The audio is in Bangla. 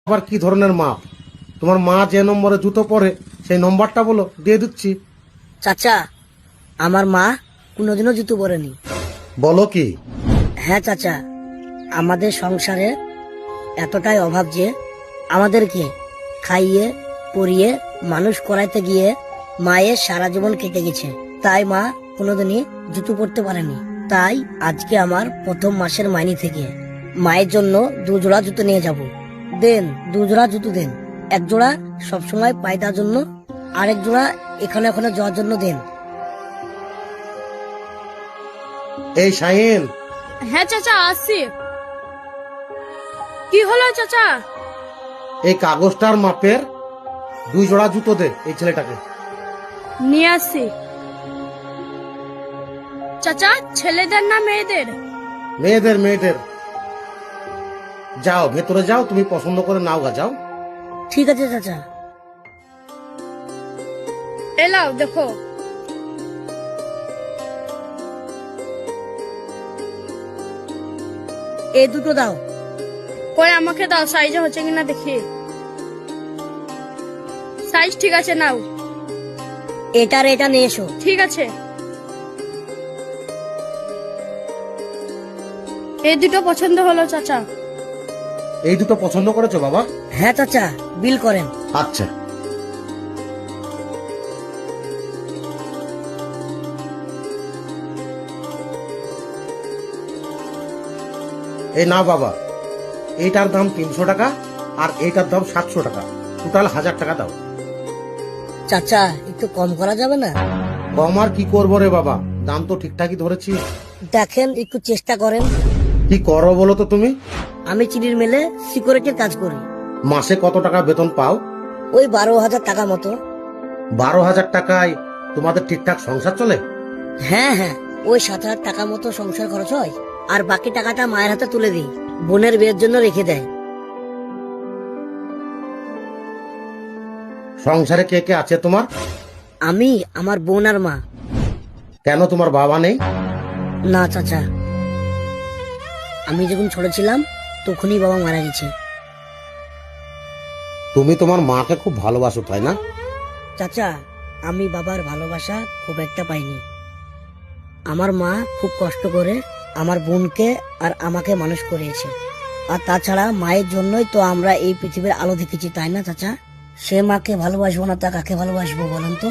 আবার কি ধরনের মাপ? তোমার মা যে নম্বরে জুতো পরে সেই নম্বরটা বলো, দিয়ে দিচ্ছি। চাচা, আমার মা কোনোদিনও জুতো পরেনি। বলো কি? হ্যাঁ চাচা, আমাদের সংসারে এতটাই অভাব যে আমাদেরকে খাইয়ে পরিয়ে মানুষ করাইতে গিয়ে মায়ের সারা জীবন কেটে গেছে। তাই মা কোনোদিনই জুতো পরতে পারেনি। তাই আজকে আমার প্রথম মাসের মাইনে থেকে মায়ের জন্য 2 জোড়া জুতো নিয়ে যাব। দেন 2 জোড়া জুতো দেন। 1 জোড়া সবসময় পায়ে দেওয়ার জন্য, আর 1 জোড়া এখানে ওখানে যাওয়ার জন্য দেন। এই শাহিন, হ্যাঁ চাচা, আসছি। কি হলো চাচা? এই কাগজটার মাপের 2 জোড়া জুতো দে এই ছেলেটাকে। নিয়ে আসছি। চাচা, ছেলেদের না মেয়েদের? মেয়েদের, মেয়েদের। যাও ভেতরে যাও, তুমি পছন্দ করে নাও গা, যাও। ঠিক আছে চাচা। এলাও দেখো। এই দুটো দাও। পরে আমাকে দাও, সাইজে হচ্ছে কিনা দেখি। সাইজ ঠিক আছে, নাও। এটা আর এটা নিয়ে এসো। ঠিক আছে। এই দুটো পছন্দ হলো চাচা। এই দুটো পছন্দ করেছো বাবা? হ্যাঁ চাচা, বিল করেন। আচ্ছা। এই নাও বাবা, এইটার দাম 300 টাকা আর এইটার দাম 700 টাকা, টোটাল 1000 টাকা দাও। চাচা, একটু কম করা যাবে না? কম আর কি করবো রে বাবা, দাম তো ঠিকঠাকই ধরেছি। দেখেন, একটু চেষ্টা করেন। কি করো বলো তো তুমি? আমি চিনির মিলে সিকিউরিটির কাজ করি। মাসে কত টাকা বেতন পাও? ওই 12,000 টাকা মতো। 12,000 টাকায় তোমাদের ঠিকঠাক সংসার চলে? হ্যাঁ হ্যাঁ, ওই 7,000 টাকা মতো সংসার খরচ হয়, আর বাকি টাকাটা মায়ের হাতে তুলে দিই, বোনের বিয়ের জন্য রেখে দেয়। সংসারে কে কে আছে তোমার? আমি, আমার বোন আর মা। কেন তোমার বাবা নেই? না চাচা, আমি যখন ছোট ছিলাম তখনই বাবা মারা গেছে। তুমি তোমার মাকে খুব ভালোবাসো, তাই না? চাচা, আমি বাবার ভালোবাসা খুব একটা পাইনি। আমার মা খুব কষ্ট করে আমার বোনকে আর আমাকে মানুষ করিয়েছে। আর তাছাড়া মায়ের জন্যই তো আমরা এই পৃথিবীর আলো দেখেছি, তাই না চাচা? সে মাকে ভালোবাসবো না তা কাকে ভালোবাসবো বলেন তো?